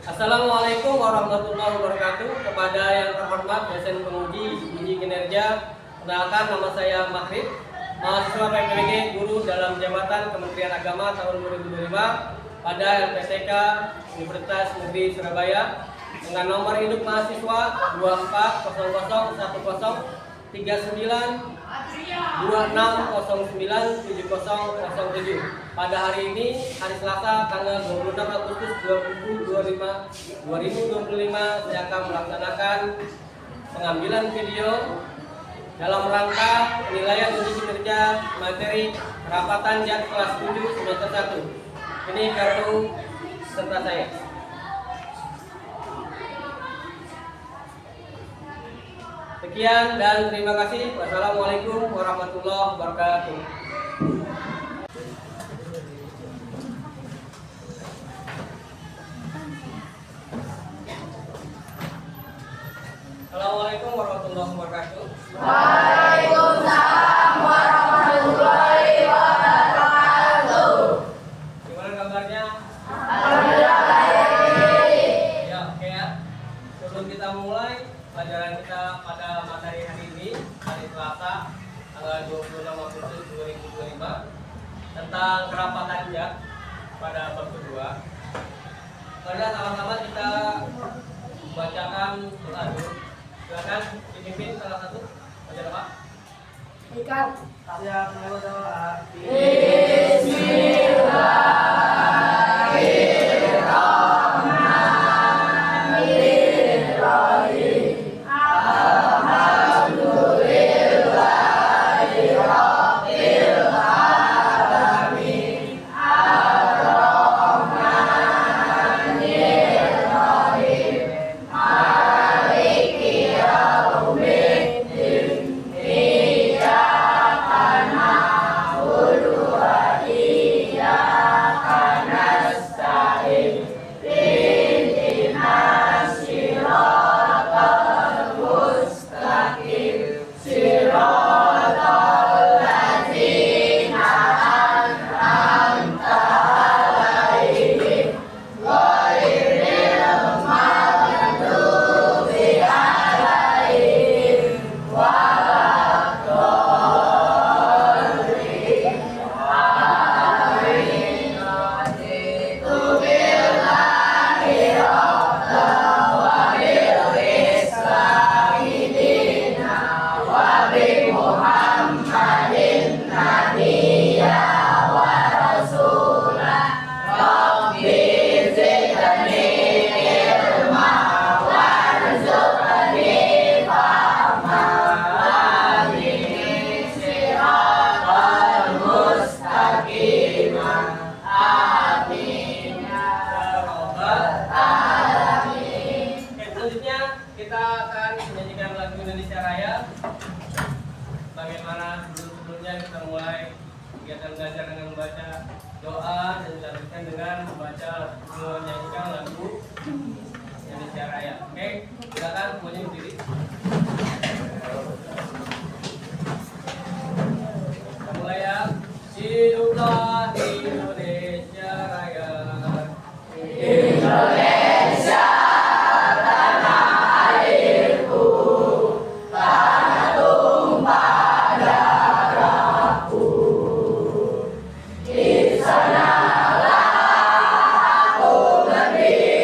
Assalamualaikum warahmatullahi wabarakatuh. Kepada yang terhormat dosen penguji uji kinerja, kenalkan nama saya Mahrib, mahasiswa PPG Guru dalam Jabatan Kementerian Agama tahun 2025 pada LPTK Universitas Negeri Surabaya dengan nomor induk mahasiswa 2400103926097007. Pada hari ini, hari Selasa, tanggal 26 Agustus 2025, saya akan melaksanakan pengambilan video dalam rangka penilaian uji kinerja materi kerapatan JAT kelas 7 semester 1. Ini kartu serta saya. Sekian dan terima kasih. Wassalamualaikum warahmatullahi wabarakatuh. Assalamualaikum warahmatullahi wabarakatuh. Waalaikumsalam warahmatullahi wabarakatuh. Gimana kabarnya? Alhamdulillah baik. Ya, oke ya. Sebelum kita mulai pelajaran kita pada materi hari ini, hari Selasa, tanggal 26 Agustus 2025, tentang kerapatan JAT pada bab kedua. Pada sama-sama kita bacakan doa dulu. Silakan dipimpin salah satu. Baca doa. Ikan. Siap, berdoa. Kita akan menyanyikan lagu Indonesia Raya. Bagaimana sebelumnya kita mulai kegiatan belajar dengan membaca doa dan dilanjutkan dengan menyanyikan lagu Indonesia Raya. Oke, silakan semuanya berdiri. Kita mulai ya. Hiduplah Indonesia Raya. Indonesia. Di sanalah aku berdiri.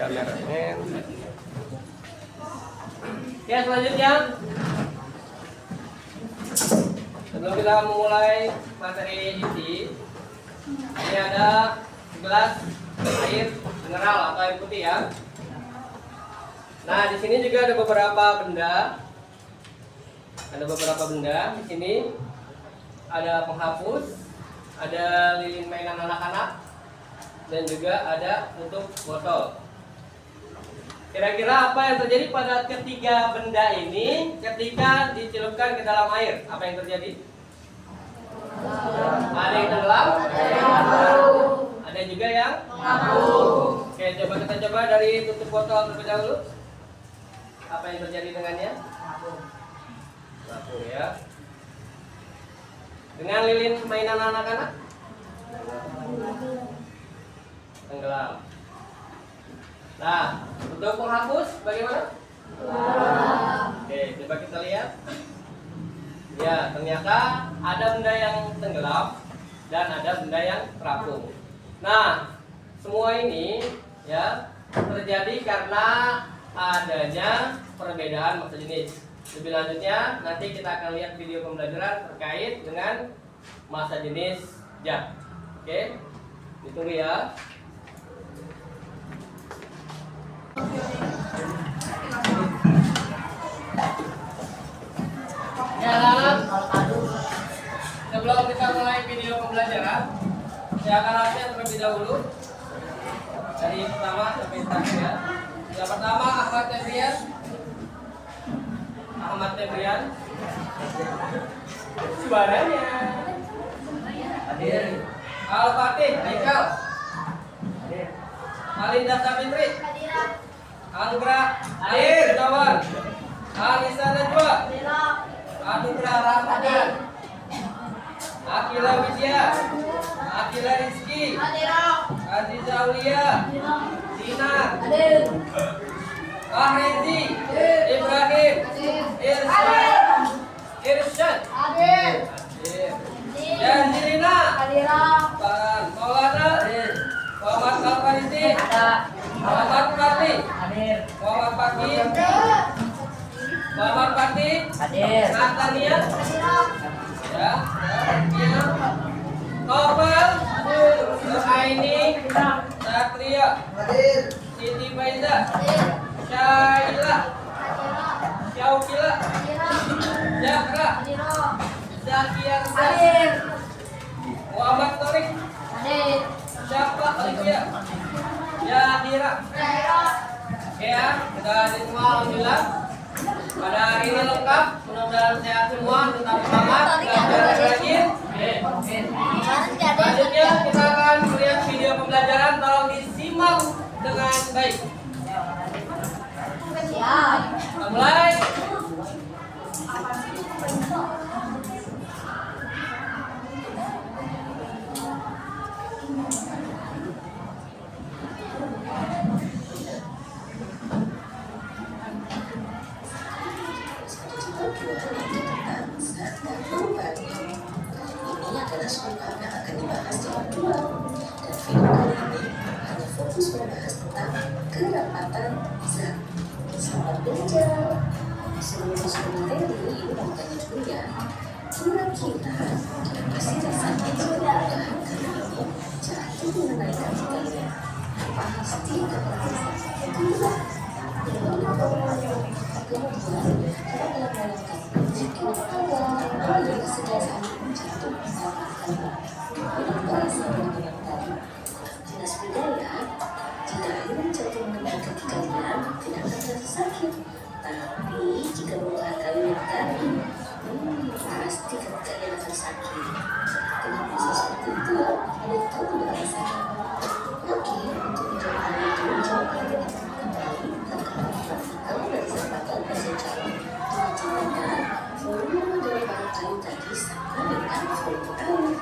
kameramen. Ya, selanjutnya sebelum kita memulai materi inti, ini ada gelas air mineral atau air putih ya. Nah, di sini juga ada beberapa benda. Ada beberapa benda di sini. Ada penghapus, ada lilin mainan anak-anak, dan juga ada tutup botol. Kira-kira apa yang terjadi pada ketiga benda ini ketika dicelupkan ke dalam air? Apa yang terjadi? Ada yang tenggelam, ada juga yang mengapung. Oke, coba kita coba dari tutup botol terlebih dahulu. Apa yang terjadi dengannya? Mengapung ya. Dengan lilin mainan anak-anak? Tenggelam. Nah, untuk penghapus bagaimana? Oke, coba kita lihat. Ya, ternyata ada benda yang tenggelam dan ada benda yang terapung. Nah, semua ini ya terjadi karena adanya perbedaan massa jenis. Lebih lanjutnya nanti kita akan lihat video pembelajaran terkait dengan massa jenis zat. Oke, ditunggu ya. Ya, anak-anak, sebelum kita mulai video pembelajaran, saya akan latihan terlebih dahulu dari pertama sampai terakhir ya. Yang pertama Ahmad Febrian. Suaranya. Hadir. Al-Fatih, Haikal. Hadir. Alinda Sabitri. Anggra. Hadir. Kawan. Alisa Najwa. Anugrah Ramadan. Akila Widya. Akila Rizky. Aziza Aulia. Dina. Ahrezi. Ibrahim. Irsyad. Janjirina. Maulana. Muhammad Al-Farisi. Muhammad Fatih. Muhammad Fakih. Muhammad Fatih. Natania. Ya. Novel. Aini. Satria. Siti Faiza. Syaila. Syaukila. Jakra. Zakia. Muhammad Torik. Syafa Olivia. Yahira. Oke ya, sudah semua alhamdulillah. Pada hari ini lengkap, mudah-mudahan sehat semua, tetap semangat, belajar lagi. Selanjutnya kita akan melihat video pembelajaran, tolong disimak dengan baik. Kita mulai. Ini adalah soal yang akan dibahas di kedua, dan video kali ini hanya fokus membahas tentang kerapatan zat. Selamat belajar. Sebelum masuk ke materi, ini mau tanya dulu ya. Kira-kira apa sih rasanya jika bahan kali ini jatuh mengenai kaki kalian? Pasti keperluan kedua. Kemudian kita dalam jika ada kesejahteraan jatuh misalkan kalimat ini bahasa yang tadi dinas budaya jika air jatuh mengenai kaki kalian tidak akan terasa sakit, tapi jika mengenai kalian tadi pasti kaki kalian akan sakit. Kenapa bisa seperti itu? Ada yang tahu tidak alasannya? Oke, untuk menjawab hal itu jawab kalian kembali tentang praktikal dari sebagian bahasa Jawa dengan caranya volume dari bahan kayu tadi sama dengan volume air.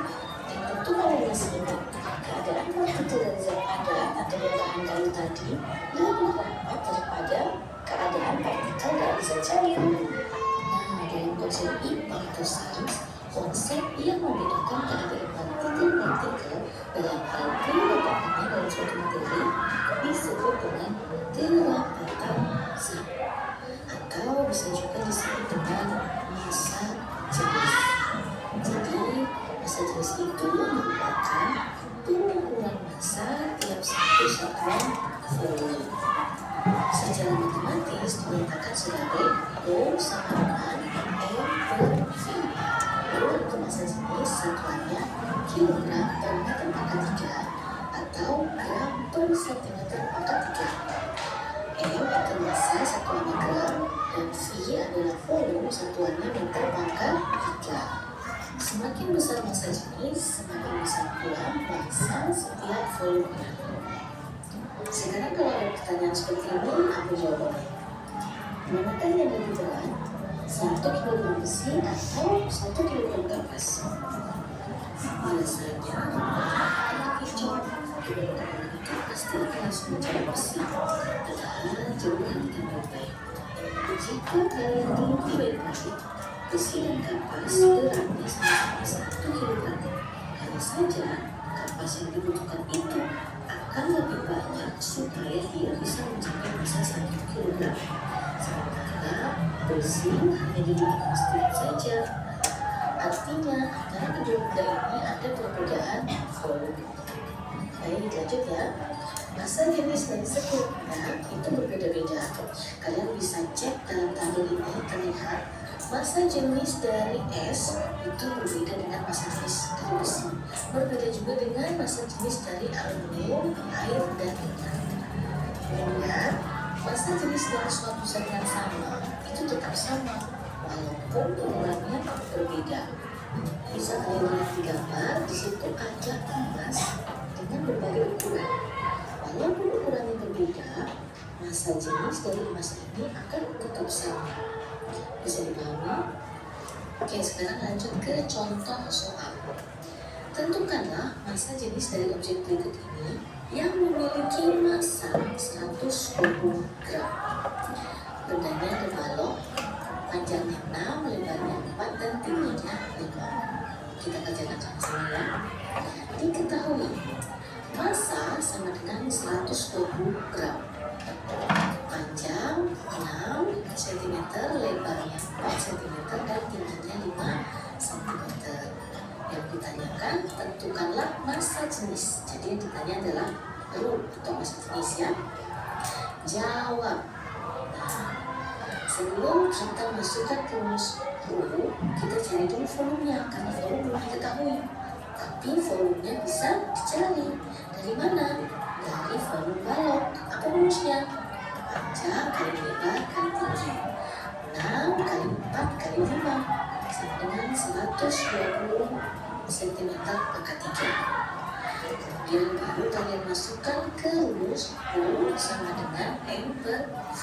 Dan tentu kalian masih ingat keadaan partikel dari zat padat atau dari bahan kayu tadi lebih rapat daripada keadaan partikel dari zat cair. Nah, dalam konsep IPA atau sains, konsep yang membedakan keadaan partikel dalam hal ini dapatnya dalam suatu materi disebut dengan kerapatan zat atau bisa juga disebut dengan massa jenis. Jadi massa jenis itu merupakan pengukuran massa tiap satu satuan volume. Secara matematis dinyatakan sebagai Rho sama dengan M per V. Rho itu massa jenis, satuannya kilogram per meter pangkat 3 atau gram per sentimeter pangkat 3. M itu massa, satuannya gram, dan V adalah volume, satuannya meter pangkat 3. Semakin besar massa jenis, semakin besar pula massa setiap volumenya. Sekarang kalau ada pertanyaan seperti ini, apa jawabannya? Manakah yang lebih berat? 1 kg besi atau 1 kg kapas? Biasanya anak hijau dibandingkan itu pasti akan langsung mencari besi. Padahal jauh lebih baik. Jika kalian teliti baik-baik, besi dan kapas beratnya sama-sama 1 kg. Hanya saja kapas yang dibutuhkan itu akan lebih banyak supaya dia bisa mencapai massa 1 kg. Sementara besi hanya dibutuhkan sedikit saja. Artinya antara kedua benda ini ada perbedaan volume. Baik, lanjut ya. Massa jenis dari setiap benda itu berbeda-beda. Kalian bisa cek dalam tabel ini, terlihat massa jenis dari es itu berbeda dengan massa jenis dari besi. Berbeda juga dengan massa jenis dari aluminium, air, dan minyak. Kemudian, massa jenis dari suatu zat yang sama itu tetap sama, walaupun ukurannya berbeda. Bisa kalian lihat di gambar, di situ ada emas dengan berbagai ukuran. Walaupun ukurannya berbeda, massa jenis dari emas ini akan tetap sama. Bisa dipahami? Oke, sekarang lanjut ke contoh soal. Tentukanlah massa jenis dari objek berikut ini yang memiliki massa 120 gram. Bendanya ada balok, panjangnya 6, lebarnya 4, dan tingginya 5. Kita kerjakan sama-sama ya. Diketahui massa sama dengan 120 gram. Panjang 6 cm, lebarnya 4 cm, dan tingginya 5 cm. Yang ditanyakan, tentukanlah massa jenis. Jadi yang ditanya adalah Rho atau massa jenis ya. Jawab. Nah, sebelum kita masukkan ke rumus Rho, kita cari dulu volumenya, karena volume belum diketahui. Tapi volumenya bisa dicari. Dari mana? Dari volume balok. Apa rumusnya? Panjang kali lebar kali tinggi. 6 kali 4 kali 5 sama dengan 120 cm pangkat 3. Kemudian baru kalian masukkan ke rumus Rho sama dengan M per V.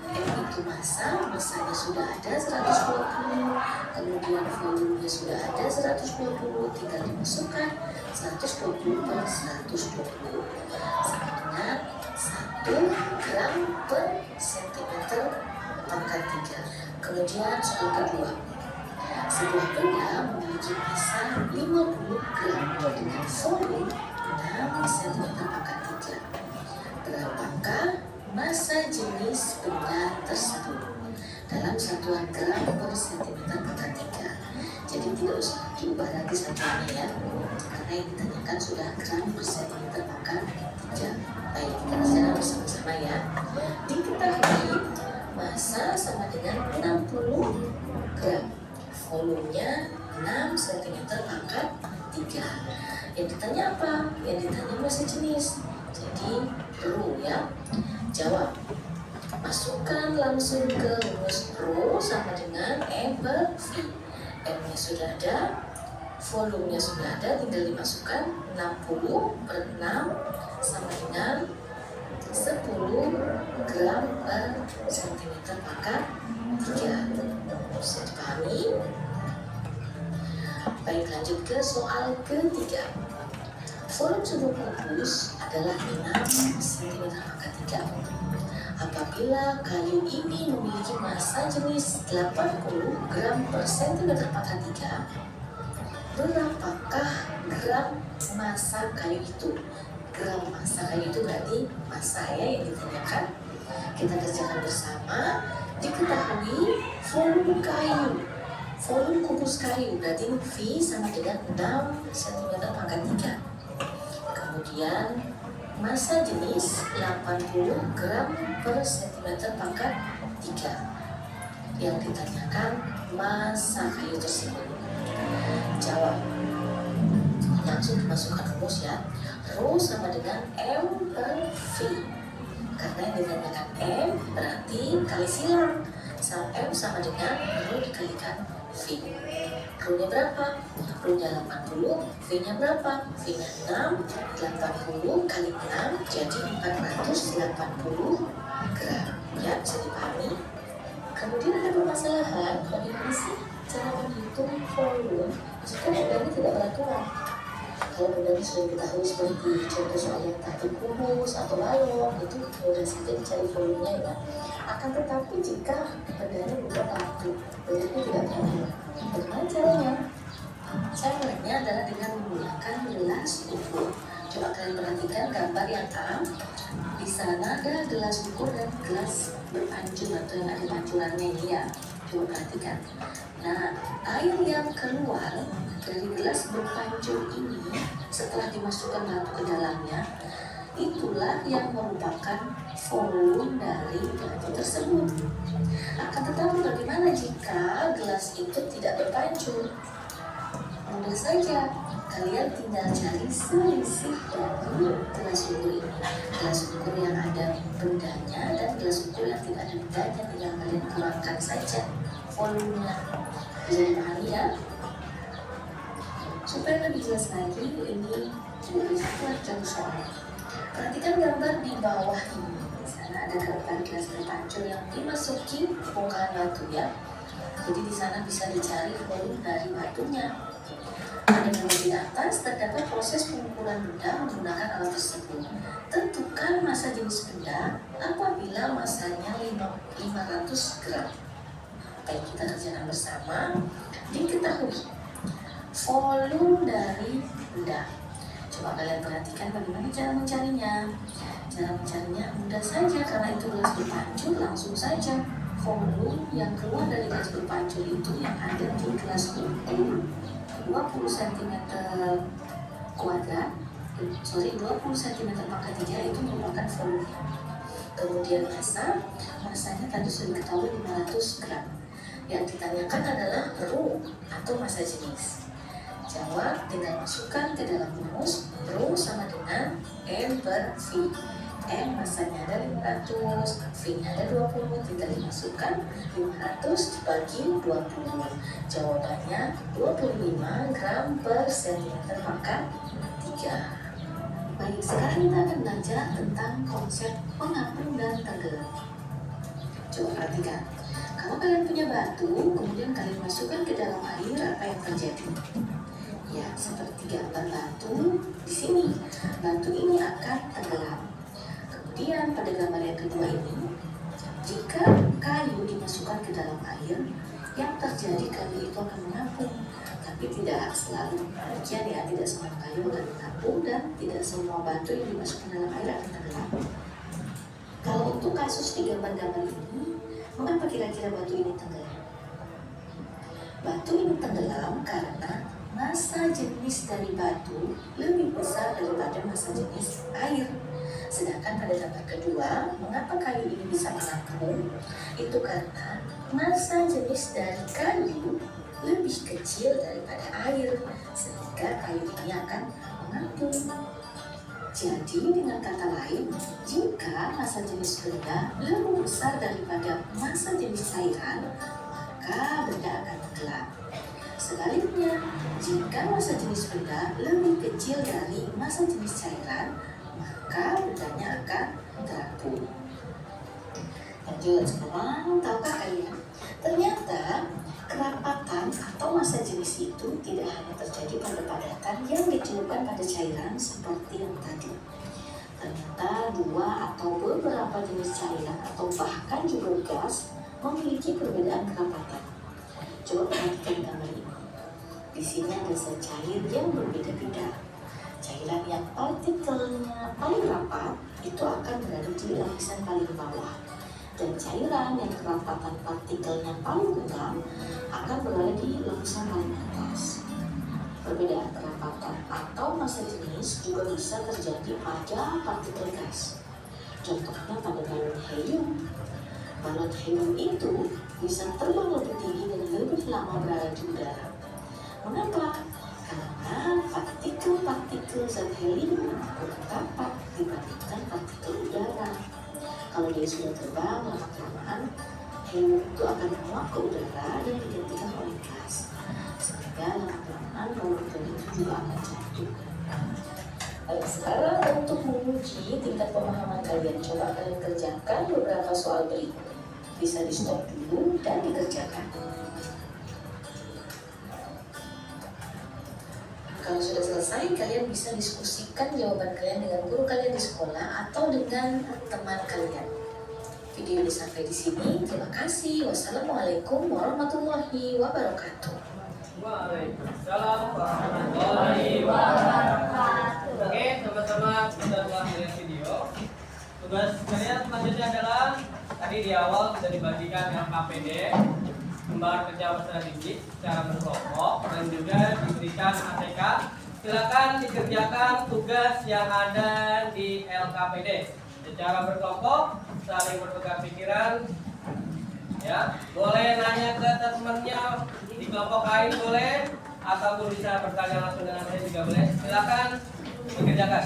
M itu massa, massanya sudah ada 120, kemudian volumenya sudah ada 120, tinggal dimasukkan 120 per 120 sama dengan 1 gram per centimeter pangkat 3. Kemudian soal kedua, sebuah benda memiliki massa 50 gram dengan volume 6 cm pangkat 3. Berapakah massa jenis benda tersebut dalam satuan gram per centimeter pangkat 3? Jadi tidak usah diubah lagi satuannya ya, karena yang ditanyakan sudah gram per centimeter pangkat 3. Baik, kita kerjakan bersama-sama ya. Diketahui massa sama dengan 60 gram, volumenya 6 cm pangkat 3. Yang ditanya apa? Yang ditanya massa jenis. Jadi Rho ya. Jawab. Masukkan langsung ke rumus Rho sama dengan M per V. M-nya sudah ada, volumenya sudah ada, tinggal dimasukkan 60 per 6 sama dengan 10 gram per centimeter pangkat 3. Bisa dipahami? Baik, lanjut ke soal ketiga. Volume sebuah kubus adalah 6 cm pangkat 3. Apabila kayu ini memiliki massa jenis 80 gram per centimeter pangkat 3, berapakah gram massa kayu itu? gram massa kayu itu berarti massa ya yang ditanyakan. Kita kerjakan bersama. Diketahui volume kayu, volume kubus kayu berarti V sama dengan 6 cm pangkat 3. Kemudian massa jenis 80 gram per cm pangkat 3. Yang ditanyakan massa kayu tersebut. Jawab. Langsung dimasukkan rumus ya. Rho sama dengan M per V. Karena yang ditanyakan M berarti kali silang. M sama dengan Rho dikalikan V. Rho-nya berapa? Rho-nya 80, V-nya berapa? V-nya 6, 80 kali 6 jadi 480 gram. Ya, bisa dipahami. Kemudian ada permasalahan, bagaimana sih cara menghitung volume jika bendanya tidak beraturan? Kalau bendanya sudah diketahui seperti contoh soal yang tadi kubus atau balon, itu mudah saja dicari volumenya ya. Akan tetapi jika bendanya bukan batu, bentuknya tidak beraturan, bagaimana caranya? Caranya adalah dengan menggunakan gelas ukur. Coba kalian perhatikan gambar yang A. Di sana ada gelas ukur dan gelas berpancur atau yang ada pancurannya ini ya. Coba perhatikan. Nah, air yang keluar dari gelas berpancur ini setelah dimasukkan batu ke dalamnya, itulah yang merupakan volume dari batu tersebut. Akan tetapi bagaimana jika gelas itu tidak berpancur? Mudah saja, kalian tinggal cari selisih dari gelas ukur ini. Gelas ukur yang ada bendanya dan gelas ukur yang tidak ada bendanya, tinggal kalian kurangkan saja volumenya. Bisa dipahami ya? Supaya lebih jelas lagi, ini lebih buat contoh soal. Perhatikan gambar di bawah ini. Di sana ada gambar gelas berpancur yang dimasuki bongkahan batu ya. Jadi di sana bisa dicari volume dari batunya. Ada gambar di atas terdapat proses pengukuran benda menggunakan alat tersebut. Tentukan massa jenis benda apabila massanya 500 gram. Baik, kita kerjakan bersama. Diketahui volume dari benda. Coba kalian perhatikan bagaimana cara mencarinya. Cara mencarinya mudah saja karena itu gelas berpancur, langsung saja volume yang keluar dari gelas berpancur itu yang ada di gelas ukur 20 cm kuadrat, 20 cm pangkat 3 itu merupakan volume. Kemudian massanya tadi sudah diketahui 500 gram. Yang ditanyakan adalah Rho atau massa jenis. Jawab dengan masukkan ke dalam rumus. Rho sama dengan M per V. M massanya ada 500, V-nya ada 20, tinggal dimasukkan 500 dibagi 20. Jawabannya 25 gram per cm pangkat 3. Baik, sekarang kita akan belajar tentang konsep pengapung dan tenggelam. Coba perhatikan. Kalau kalian punya batu, kemudian kalian masukkan ke dalam air, apa yang terjadi? Ya, seperti gambar batu di sini. Batu ini akan tenggelam. Kemudian pada gambar yang kedua ini, jika kayu dimasukkan ke dalam air, yang terjadi kayu itu akan mengapung. Tapi tidak selalu demikian ya, tidak semua kayu akan mengapung dan tidak semua batu yang dimasukkan dalam air akan tenggelam. Kalau untuk kasus di gambar-gambar ini, mengapa kira-kira batu ini tenggelam? Batu ini tenggelam karena massa jenis dari batu lebih besar daripada massa jenis air. Sedangkan pada gambar kedua, mengapa kayu ini bisa mengapung? Itu karena massa jenis dari kayu lebih kecil daripada air, sehingga kayu ini akan mengapung. Jadi dengan kata lain, jika massa jenis benda lebih besar daripada massa jenis cairan, maka benda akan tenggelam. Sebaliknya, jika massa jenis benda lebih kecil dari massa jenis cairan, maka bendanya akan terapung. Lanjut, sekarang tahukah kalian? Ternyata kerapatan atau massa jenis itu tidak hanya terjadi pada padatan yang ditemukan pada cairan seperti yang tadi. Ternyata dua atau beberapa jenis cairan atau bahkan juga gas memiliki perbedaan kerapatan. Coba perhatikan gambar ini. Di sini ada zat cair yang berbeda-beda. Cairan yang partikelnya itu akan berada di lapisan paling bawah, dan cairan yang kerapatan partikelnya paling rendah akan berada di lapisan paling atas. Perbedaan kerapatan atau massa jenis juga bisa terjadi pada partikel gas. Contohnya pada balon helium. Balon helium itu bisa terbang lebih tinggi dan lebih lama berada di udara. Mengapa? Karena partikel-partikel zat helium lebih rapat dibandingkan partikel udara. Kalau dia sudah terbang lama-kelamaan, helium itu akan menguap ke udara dan digantikan oleh gas. Sehingga lama-kelamaan balon helium itu juga akan jatuh. Baik, sekarang untuk menguji tingkat pemahaman kalian, coba kalian kerjakan beberapa soal berikut. Bisa di stop dulu dan dikerjakan. Kalau sudah selesai, kalian bisa diskusikan jawaban kalian dengan guru kalian di sekolah atau dengan teman kalian. Video ini sampai di sini. Terima kasih. Wassalamualaikum warahmatullahi wabarakatuh. Waalaikumsalam warahmatullahi wabarakatuh. Oke, sama-sama kita telah melihat video. Tugas kalian selanjutnya adalah tadi di awal sudah dibagikan LKPD, lembar kerja mesra digit secara berkelompok, dan juga diberikan ATK. Silakan dikerjakan tugas yang ada di LKPD secara berkelompok, saling bertukar pikiran. Ya, boleh nanya ke temannya di kelompok lain boleh, ataupun bisa bertanya langsung dengan saya juga boleh. Silakan dikerjakan.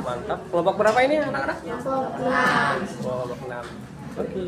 Mantap. Kelompok berapa ini anak-anak? Kelompok 6. Oke.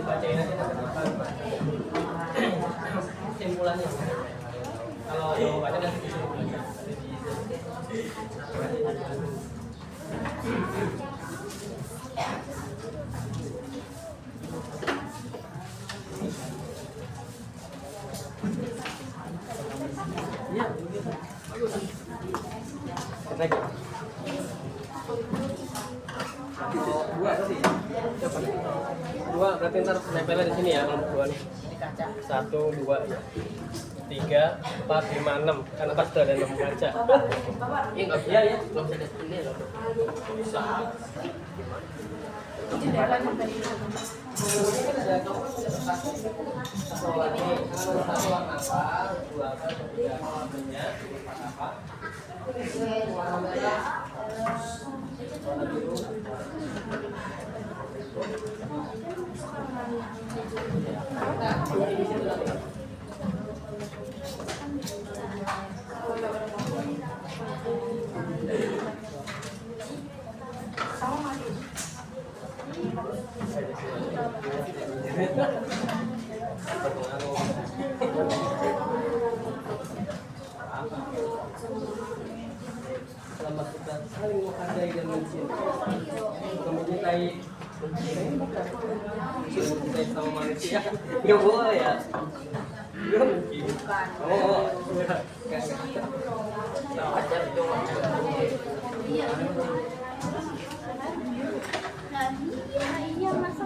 Bacain aja kesimpulannya. Kalau jawabannya nanti kesimpulannya. Iya, bagus. Lagi. Dua sih. Dua berarti ntar nempelnya di sini ya kalau dua nih. 1, 2, 3, 4, 5, 6 karena pas ada 6 kaca. Iya nggak bisa ya, nggak bisa lihat ini loh. Bisa. Satu warna apa? Dua apa? Tiga warnanya apa? Warna merah, warna biru. Selama kita saling menghargai dan mencintai mencintai sama manusia, nggak boleh ya? Nggak mungkin. Oh, nggak. Wajar dong. Iya, masa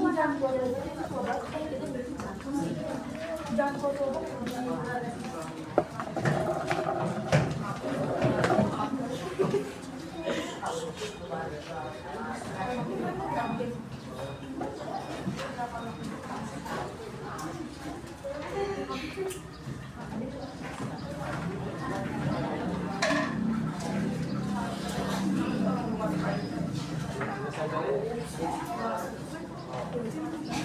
jangan foto.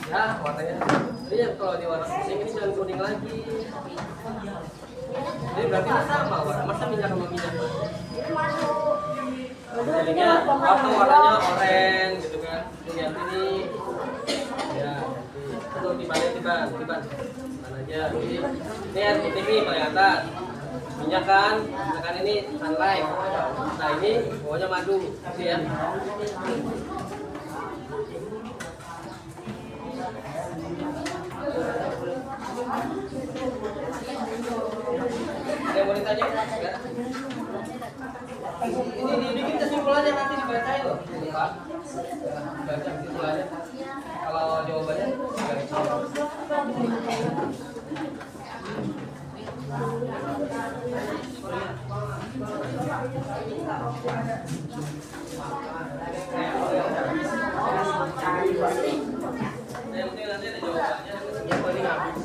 Ya, warnanya. Ini yang kalau di warna kuning ini jangan kuning lagi. Ini berarti sama warna. Masa minyak sama minyak? Jadinya warnanya oranye gitu kan. Lihat ini. Ya, itu dibalik tiban. Mana aja. Ini yang putih ini kelihatan. Minyak kan ini sunlight. Nah ini bawahnya madu, gitu ya. Ada yang mau ditanya? Enggak? Ini dibikin kesimpulannya nanti dibacain loh, Pak. Baca kesimpulannya. Kalau jawabannya yang penting nanti ada jawabannya, yang paling habis.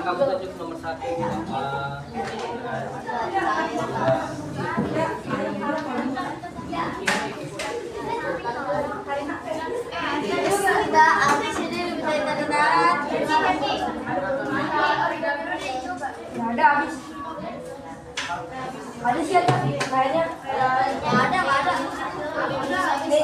Kamu tunjuk nomor 1 ada habis. Ada siapa? Kayaknya nggak ada. Nih.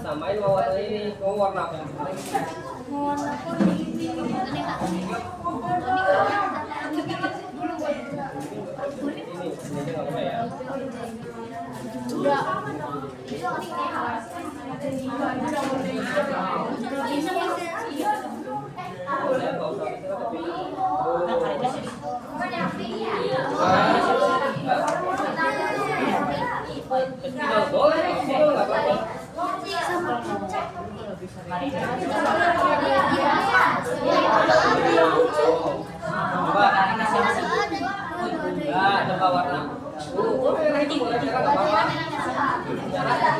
Samain warna ini, warna apa? Coba warna.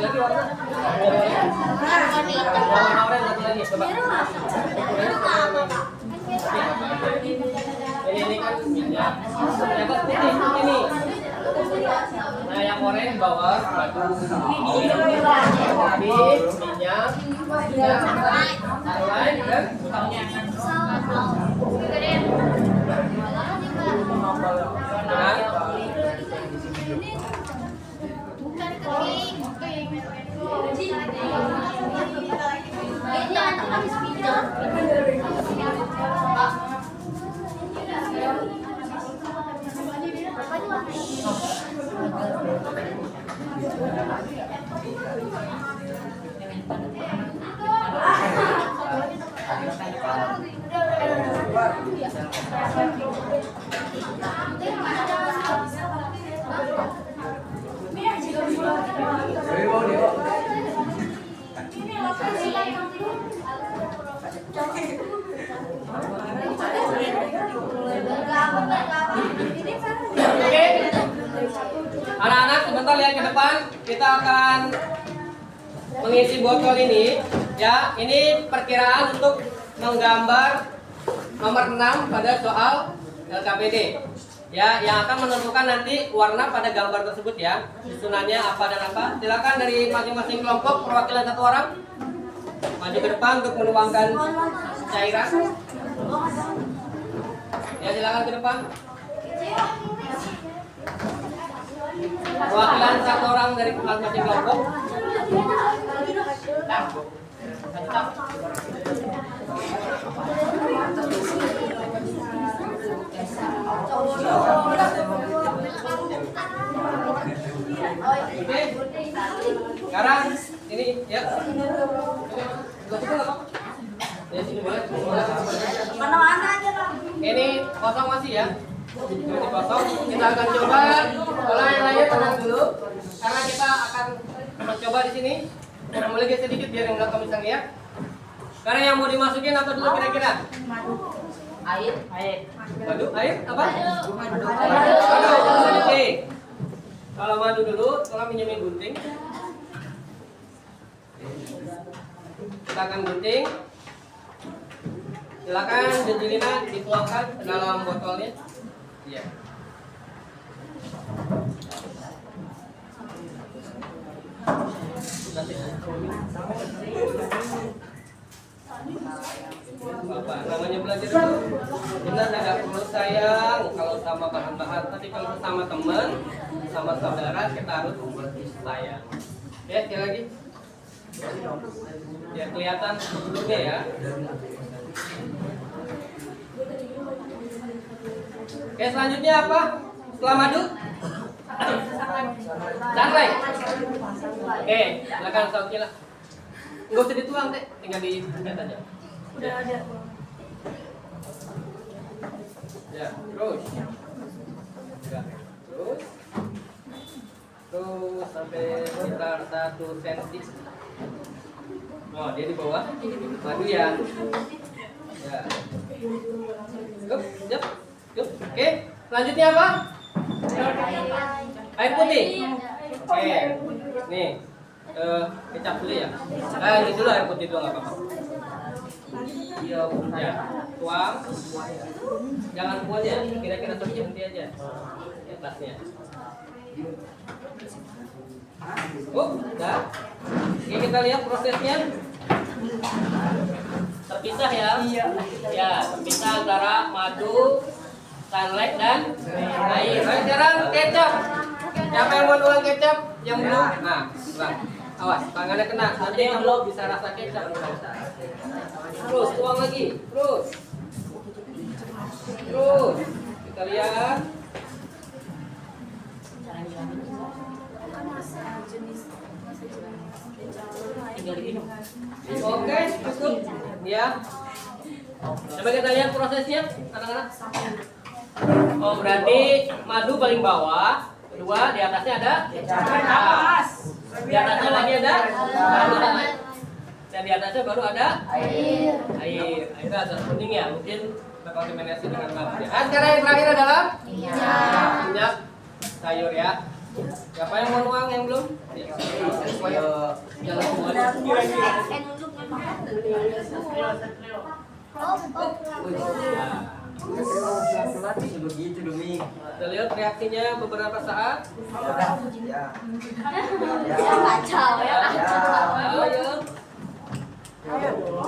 Lagi warna. Warna oranye satu lagi, coba. Ini kan minyak. Yang putih ini. Nah, yang oranye bawah batu. Habis minyak. Lain kan? Nah, Ini nanti habis pindah. oke. Anak-anak sebentar ya ke depan kita akan mengisi botol ini ya. Ini perkiraan untuk menggambar nomor 6 pada soal LKPD. Ya, yang akan menentukan nanti warna pada gambar tersebut ya. Susunannya apa dan apa. Silakan dari masing-masing kelompok perwakilan satu orang maju ke depan untuk menuangkan cairan. Ya, silakan ke depan. Perwakilan satu orang dari masing-masing kelompok. Oke. Sekarang ini ya. Ya sini boleh. Mana-mana aja, Bang. Ini kosong masih ya. Ini kosong. Kita akan coba. Kalau yang lainnya tenang dulu. Karena kita akan mencoba di sini. Mulai geser sedikit biar yang belakang bisa lihat. Sekarang yang mau dimasukin apa dulu kira-kira? Air. Madu, air apa? Madu. Oke. Kalau madu dulu, tolong minjemin gunting. Kita akan gunting. Silakan jenjilina dituangkan ke dalam botolnya. Iya. Bapak, namanya belajar itu benar tidak perlu sayang kalau sama bahan-bahan, tapi kalau sama teman, sama saudara kita harus sayang. Ya, sekali lagi. Biar kelihatan sebelumnya ya. Oke, selanjutnya apa? Setelah madu? Sunlight. Oke, silakan Saukila. Enggak usah dituang, Teh. Tinggal diikat aja. Udah ada. Ya, terus. Ya, terus. Terus sampai sekitar 1 cm. Oh, dia di bawah. Madu ya. Ya. Cukup, siap. Cukup. Oke, selanjutnya apa? Air putih. Oke. Nih. Kecap dulu ya. Ini dulu air putih dulu nggak apa-apa. Iya, ya. Tuang. Jangan kuat ya. Kira-kira secenti aja. Ya, tasnya. Udah. Oke, kita lihat prosesnya. Terpisah ya. Ya, terpisah antara madu, sunlight dan air. Nah, sekarang kecap. Siapa yang mau nuang kecap? Yang belum? Nah, bang. Awas, tangannya kena. Nanti yang belum bisa rasa kecap. Terus tuang lagi. Terus. Kita lihat. Oke, cukup. Ya. Coba kita lihat prosesnya, anak-anak. Oh, berarti madu paling bawah. Kedua, di atasnya ada kecap. Di atasnya lagi ada madu. Dan di atasnya baru ada air. Airnya agak kuning ya, mungkin berkontaminasi dengan bakteri. Sekarang yang terakhir adalah minyak sayur ya. Siapa yang mau nuang yang belum? Jangan buat. Begitu demi. Kita lihat reaksinya beberapa saat. Kacau ya. Ayo.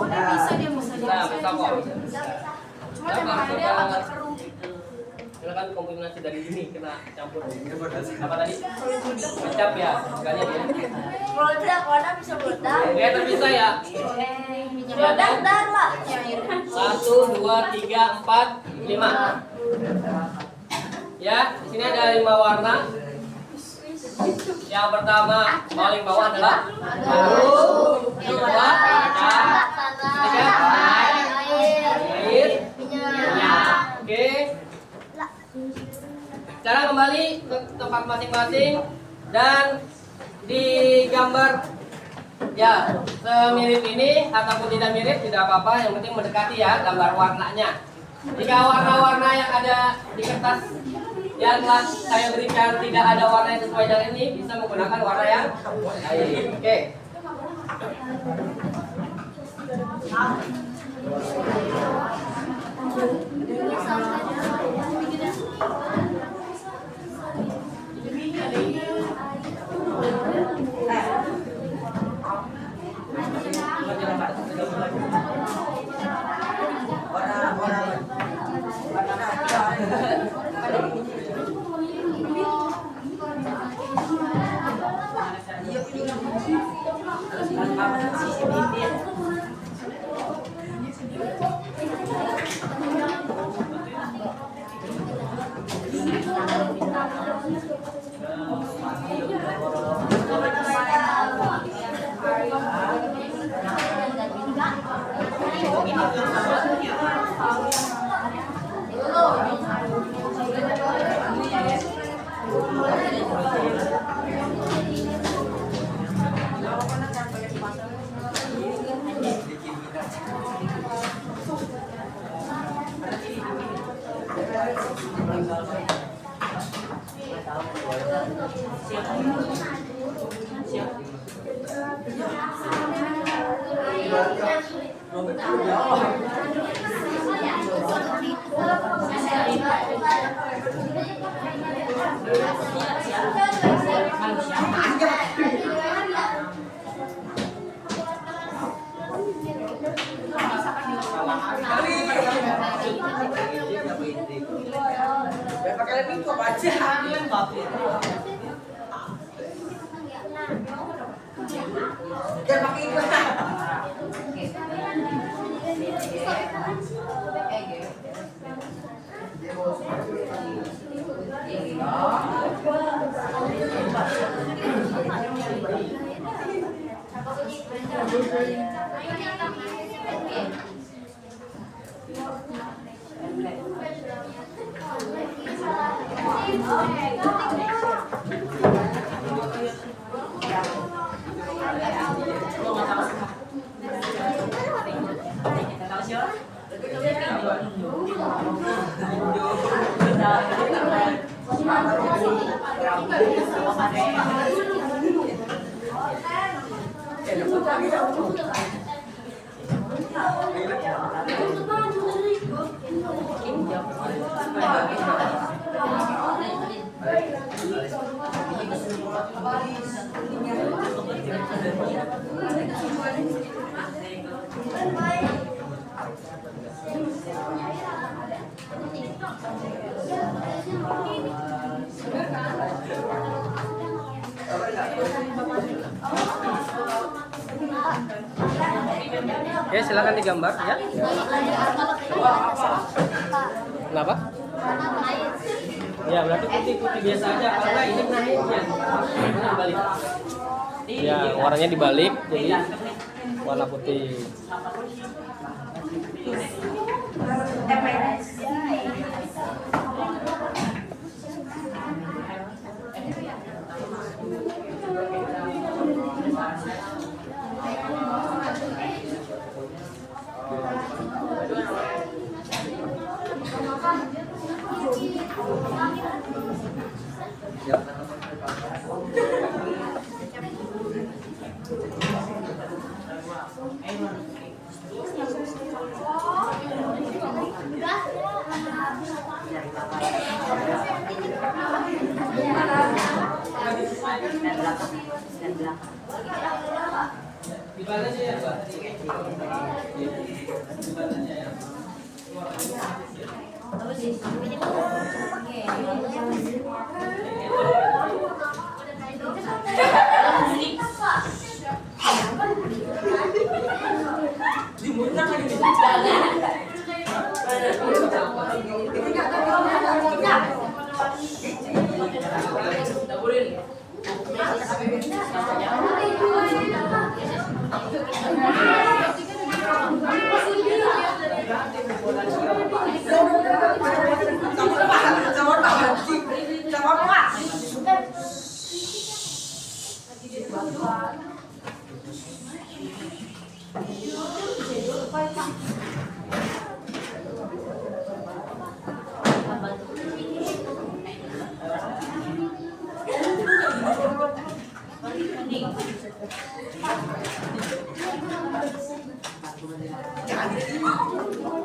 Bisa dia bisa. Nah, bisa kok. Cuma tempat dia agak keruh. Silakan kombinasi dari ini kena campur. Apa tadi? Kecap ya, sekalian ya. Meledak, warna bisa meledak. Oke, terpisah ya. Meledak, dar lah. 1, 2, 3, 4, 5. Ya, di sini ada 5 warna. Yang pertama paling bawah adalah biru, yang kedua ketiga air, minyak. Oke. Sekarang kembali ke tempat masing-masing dan digambar ya semirip ini ataupun tidak mirip tidak apa-apa, yang penting mendekati ya gambar warnanya. Jika warna-warna yang ada di kertas yang telah saya berikan tidak ada warna yang sesuai dengan ini, bisa menggunakan warna yang lain. Oke. Oke, silakan digambar ya. Kenapa? Ya, berarti putih-putih biasa aja karena ini benangnya dibalik. Ya, warnanya dibalik jadi warna putih. Di mana sih ya, Pak? Di mana ya?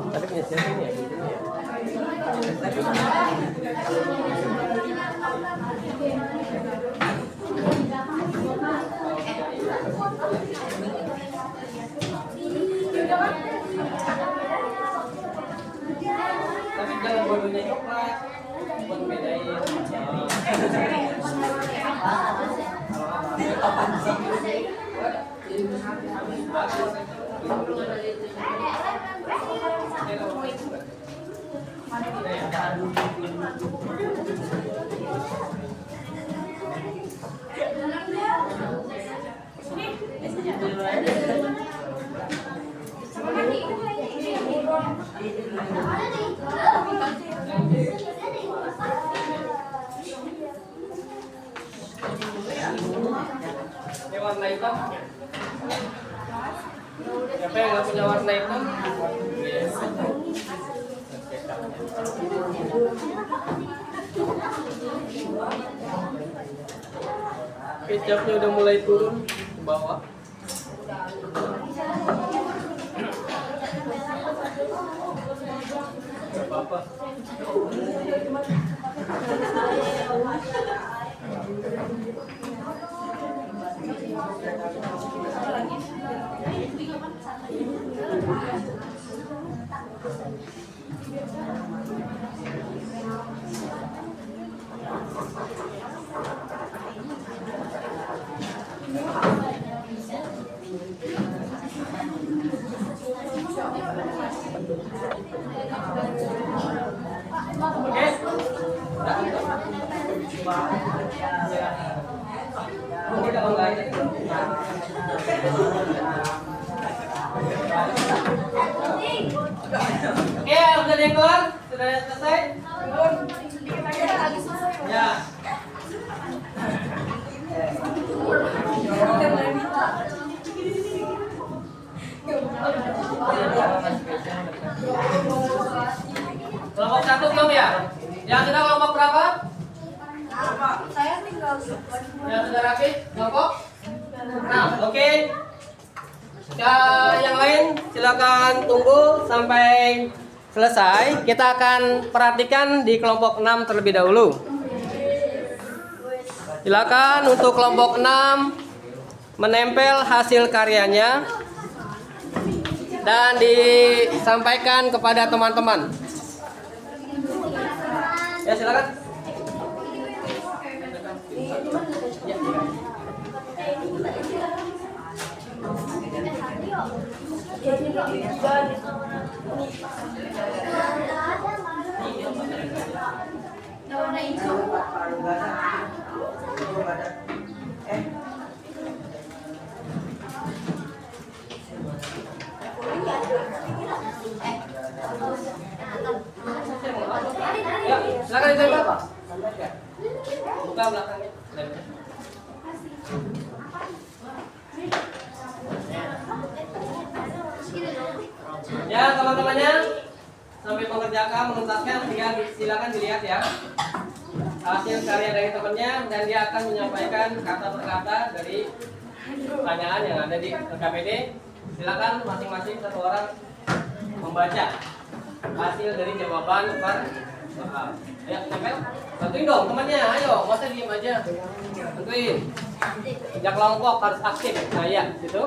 Tapi punya siapa ini ya? Tapi jangan bodohnya coklat, buat bedain. Ini warna hitam. Siapa yang nggak punya warna hitam? Yes. Kecapnya udah mulai turun ke bawah. Gak apa-apa. Oke, udah ada yang kelar? Sudah selesai? Ya. Kelompok 1 belum ya? Yang sudah kelompok berapa? Saya tinggal Yang sudah rapi? Kelompok 6. Oke. Yang lain silakan tunggu sampai selesai. Kita akan perhatikan di kelompok 6 terlebih dahulu. Silakan untuk kelompok 6 menempel hasil karyanya dan disampaikan kepada teman-teman. Ya, silakan. Ya, silakan ditembak, Pak. Buka belakangnya. Ya, teman-temannya sambil mengerjakan, menuntaskan, silakan dilihat ya hasil karya dari temannya, dan dia akan menyampaikan kata per kata dari pertanyaan yang ada di LKPD. Silakan masing-masing satu orang membaca hasil dari jawaban per soal. Ya, tempel. Bantuin dong temannya, ayo, masa diem aja. Bantuin. Sejak kelompok harus aktif. Nah, ya, gitu.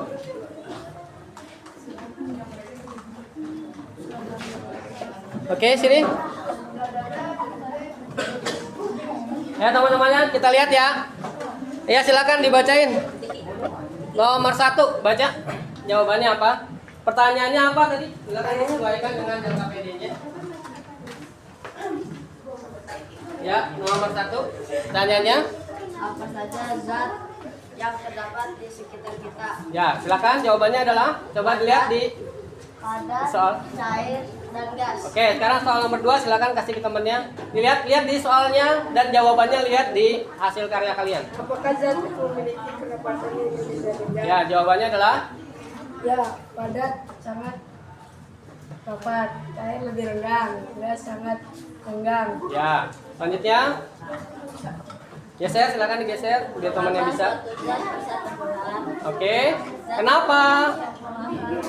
Oke, sini. Ya teman-temannya, kita lihat ya. Ya silakan dibacain. Nomor 1, baca. Jawabannya apa? Pertanyaannya apa tadi? Silakan disesuaikan dengan jangka PD-nya. Ya, nomor 1. Pertanyaannya? Apa saja zat yang terdapat di sekitar kita? Ya, silakan jawabannya adalah coba dilihat di Padat, soal. cair, dan gas. Oke, sekarang soal nomor 2 silakan kasih ke temannya. Lihat di soalnya dan jawabannya lihat di hasil karya kalian. Apakah zat itu memiliki kerapatan yang berbeda-beda? Ya, jawabannya adalah Ya, padat sangat rapat, cair lebih renggang, gas sangat renggang. ya. Selanjutnya geser, silakan digeser biar temannya bisa. Suatu zat bisa tenggelam. Oke. Kenapa?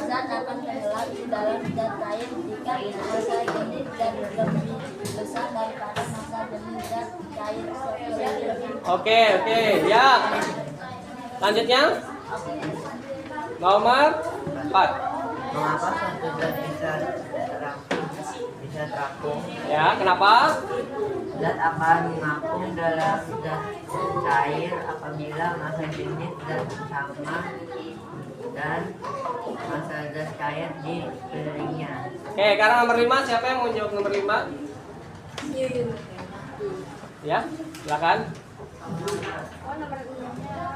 Zat akan tenggelam di dalam zat cair jika massa jenis dan lebih besar daripada massa jenis zat cair sekelilingnya. Oke, ya. Selanjutnya nomor 4. Mengapa suatu zat bisa terapung? Ya, kenapa? Zat akan mengapung dalam zat cair apabila massa jenis zat sama dan massa zat cair di sekelilingnya. Oke, sekarang nomor 5, siapa yang mau jawab nomor 5? Ya, silakan.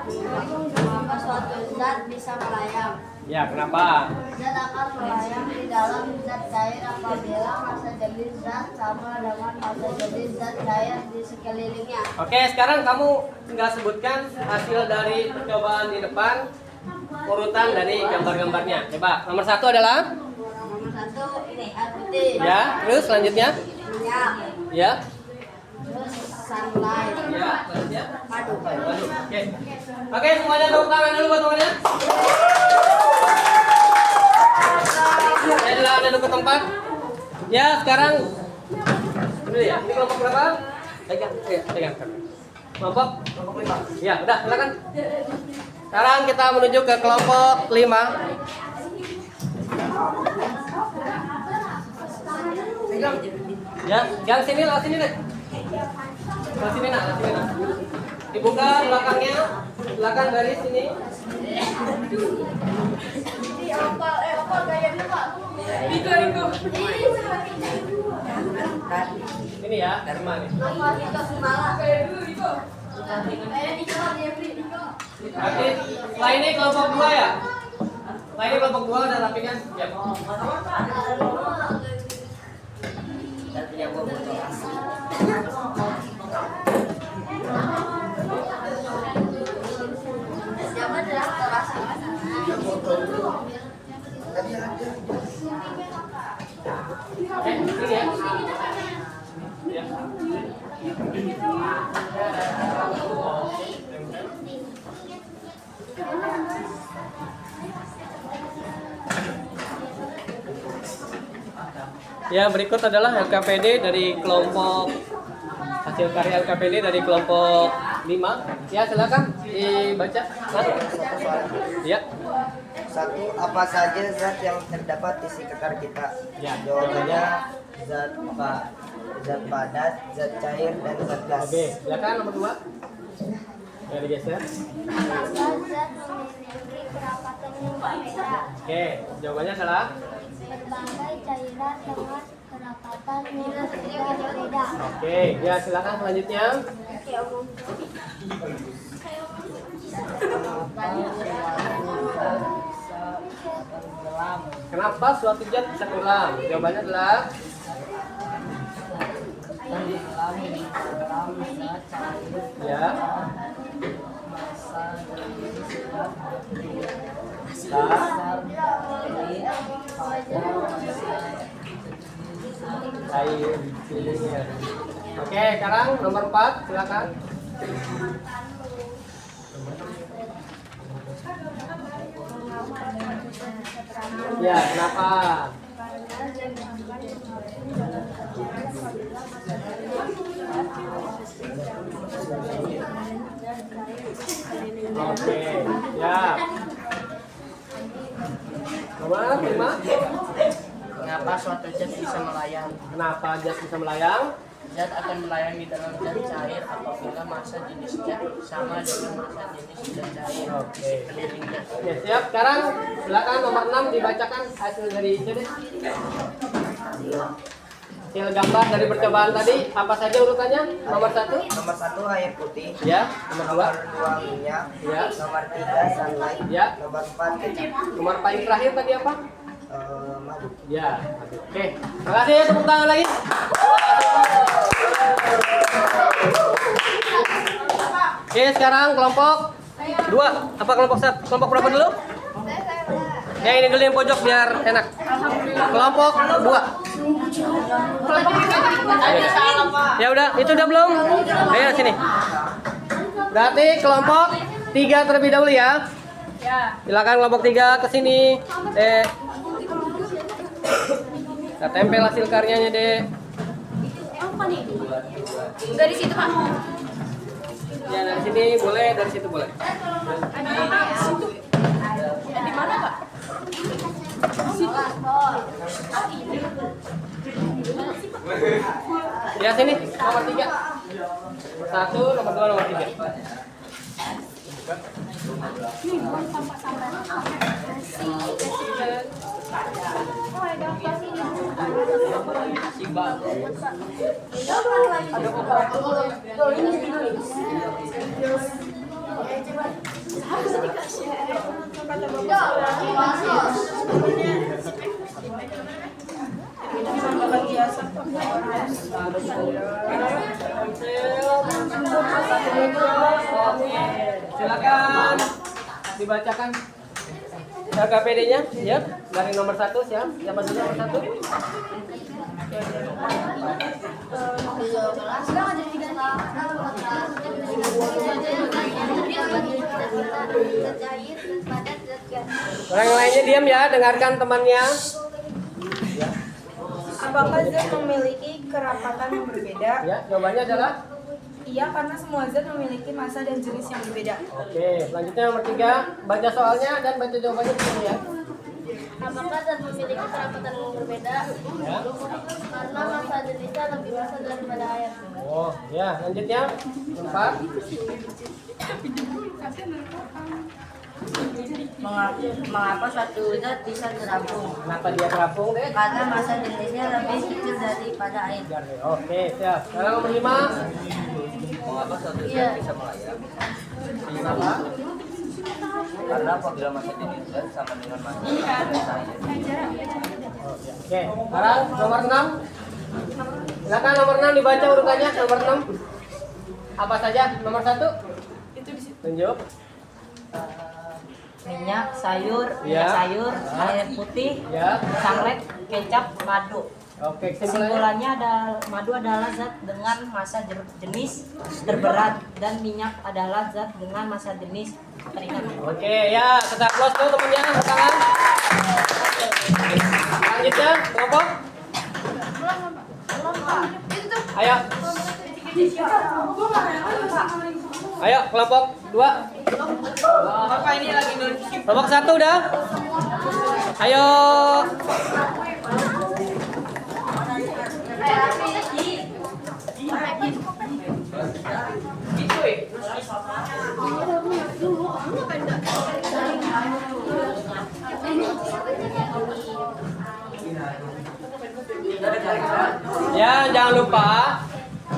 Mengapa suatu zat bisa melayang? Ya, kenapa? Zat akan melayang di dalam zat cair apabila massa jenis zat sama dengan massa jenis zat cair di sekelilingnya. Oke, sekarang kamu tinggal sebutkan hasil dari percobaan di depan, urutan dari gambar-gambarnya. Coba, nomor 1 adalah? Nomor 1 ini air putih. Ya, terus selanjutnya? Minyak. Ya, Terus sunlight. ya, selanjutnya? Madu. Waduh, oke. Oke, semuanya tepuk tangan dulu buat temannya. Ya, silakan duduk ke tempat. Ya, sekarang dulu ya. Ini kelompok berapa? Pegang. Kelompok 5. Ya, udah, silakan. Sekarang kita menuju ke kelompok 5. Ya, yang sini, lewat sini deh. Lewat sini nak. Dibuka belakangnya, belakang dari sini. Ini ya, dari mana? Nanti setelah ini kelompok 2 ya? Setelah ini kelompok 2 udah rapikan? Ya. Oke, ini ya. Ya. Ya, berikut adalah LKPD dari kelompok hasil karya LKPD dari kelompok 5. Ya, silakan dibaca. Ya. 1. Apa saja zat yang terdapat di sekitar kita? Ya. Jawabannya zat padat, zat cair, dan zat gas. Oke, silakan nomor 2. Ya, digeser. Zat memiliki kerapatan yang berbeda. Oke, jawabannya adalah Berbagai cairan dengan kerapatan yang berbeda. oke, ya silakan selanjutnya. Kenapa suatu zat bisa tenggelam? Jawabannya adalah ya. Cair. Oke, sekarang nomor 4, silakan. Ya, kenapa? Oke, ya. Nomor 5. Mengapa suatu zat bisa melayang? Kenapa jas bisa melayang? Zat akan melayang di dalam zat cair apabila massa jenisnya sama dengan massa jenis zat cair. Oke. Penelitian. Oke, siap. Sekarang silakan nomor 6 dibacakan hasil dari CD. Hasil gambar dari percobaan tadi apa saja urutannya? Nomor 1. Nomor 1 air putih. Ya. Nomor 2. Nomor 2 minyak. Ya. Nomor 3 sunlight. Ya. Nomor 4 kecap. Nomor paling terakhir tadi apa? Madu. Ya. Oke. Terima kasih. Tepuk tangan lagi. Oke, sekarang kelompok 2. Apa kelompok 1? Kelompok berapa dulu? Ya, ini dulu yang pojok biar enak. Kelompok 2. Ya udah, itu udah belum? Ayo sini. Berarti kelompok 3 terlebih dahulu ya. Silakan kelompok 3 ke sini. Kita tempel hasil karyanya, Dek. Dari situ, Pak. Ya, dari sini boleh, dari situ boleh. Di mana, Pak? Ya, sini. Nomor 3. Nomor 1, nomor 2, nomor 3. Silakan dibacakan RKPD-nya, ya. Dari nomor 1 siap. Siapa dulu nomor 1? Orang lainnya diam ya, dengarkan temannya. Apakah zat memiliki kerapatan yang berbeda? Ya, jawabannya adalah Iya, karena semua zat memiliki massa dan jenis yang berbeda. oke. Selanjutnya nomor 3, baca soalnya dan baca jawabannya di sini ya. Apakah zat memiliki kerapatan yang berbeda? Ya. Karena massa jenisnya lebih besar daripada air. Oh, ya. Selanjutnya 4. Mengapa suatu zat bisa terapung? Kenapa dia terapung, Dek? Karena massa jenisnya lebih kecil daripada air. Oke, siap. Sekarang nomor 5. Mengapa suatu Iya. zat bisa melayang? Kenapa? Karena apabila massa jenis zat sama dengan massa zat cair. Oke, sekarang nomor 6. Silakan nomor 6 dibaca urutannya. Nomor 6. Apa saja? Nomor 1. Tunjuk. Minyak, sayur, Ya. air putih, Ya. sunlight, kecap, madu. Oke, kesimpulannya. Kesimpulannya madu adalah zat dengan massa jenis terberat dan minyak adalah zat dengan massa jenis teringan. Oke, ya, kita close dulu temennya, tangan. Selanjutnya, kelompok. Ayo. Ayo, kelompok 2. Kelompok 1 udah. Ayo. Ya, jangan lupa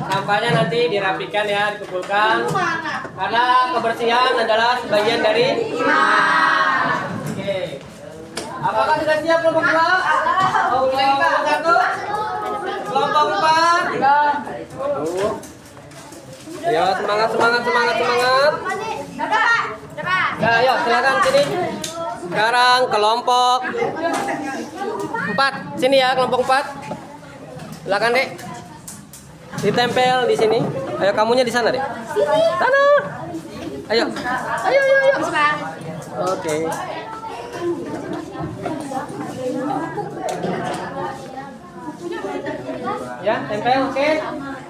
sampahnya nanti dirapikan ya, dikumpulkan. Karena kebersihan adalah sebagian dari iman. Oke. Apakah sudah siap kelompok 2? Kelompok 1? Kelompok 4? Aduh. Ayo, semangat. Ya, ayo silakan sini. Sekarang kelompok 4. Sini ya, kelompok 4. Silakan, Dek. Ditempel di sini. Ayo, kamunya di sana, Dek. Sana. Ayo. Oke. Ya, tempel, oke.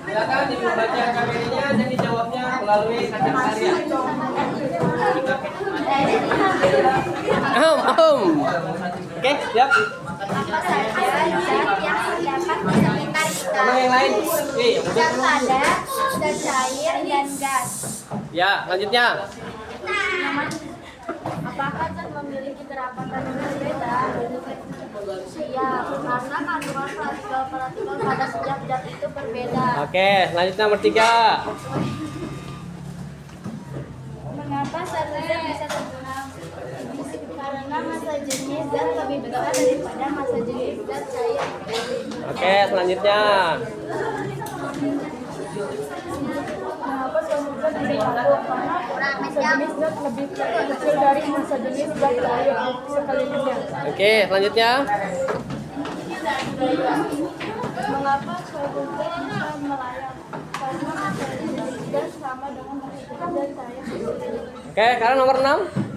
Silakan dibaca KBD-nya dan dijawabnya melalui kaca karya. Oke, siap. Apa saja zat yang terdapat di sekitar kita? Sama yang lain. Yang muda Zat dulu. padat, zat cair, dan gas. Ya, lanjutnya. Apakah zat memiliki kerapatan yang berbeda? Iya, karena kandungan partikel-partikel pada setiap zat itu berbeda. Oke, selanjutnya nomor 3. Mengapa satu zat bisa terguna? Karena massa jenis zat lebih besar daripada massa jenis zat cair. Oke, selanjutnya. Mengapa suatu zat bisa campur? Karena massa jenis zat lebih kecil dari massa jenis zat cair sekelilingnya. Oke, selanjutnya. Mengapa suatu zat bisa melayang? Karena massa jenis zat sama dengan massa jenis zat cair. Oke, sekarang nomor 6.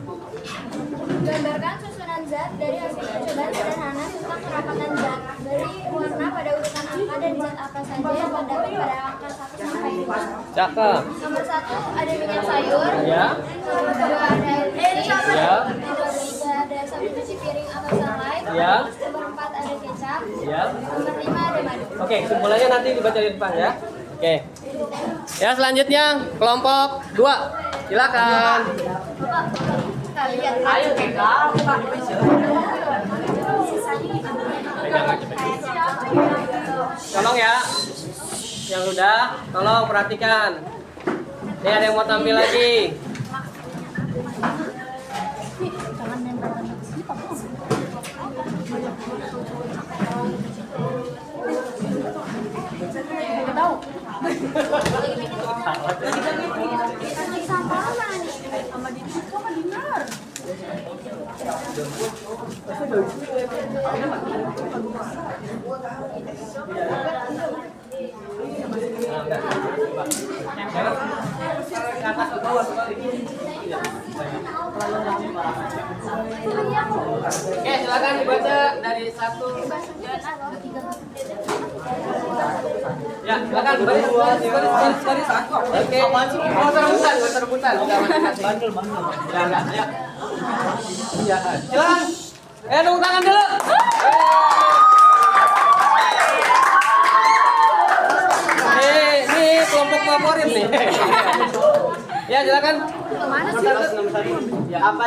Gambarkan susunan zat dari hasil percobaan sederhana tentang kerapatan zat. Beri warna pada urutan angka dan zat apa saja yang terdapat pada angka 1 sampai 5. Cakep. Nomor 1 ada minyak sayur. Ya. Nomor 2 ada air putih. Ya. Nomor 3 ada 1 cuci piring atau sunlight. Ya. Nomor 4 ada kecap. Ya. Nomor 5 ada madu. Oke, simpulannya nanti dibaca di depan ya. Oke. Ya, selanjutnya kelompok 2. Silakan. Kalian Ayo kita. Tolong ya. Yang udah, tolong perhatikan. Ini ada yang mau tampil lagi. Oke, silakan dibaca dari 1. Ya, silakan baris. Oke. Oh, rebutan. Enggak. Ya. Iya, silakan. Tepuk tangan dulu. Ini kelompok favorit nih. Ya, silakan. Ya, apa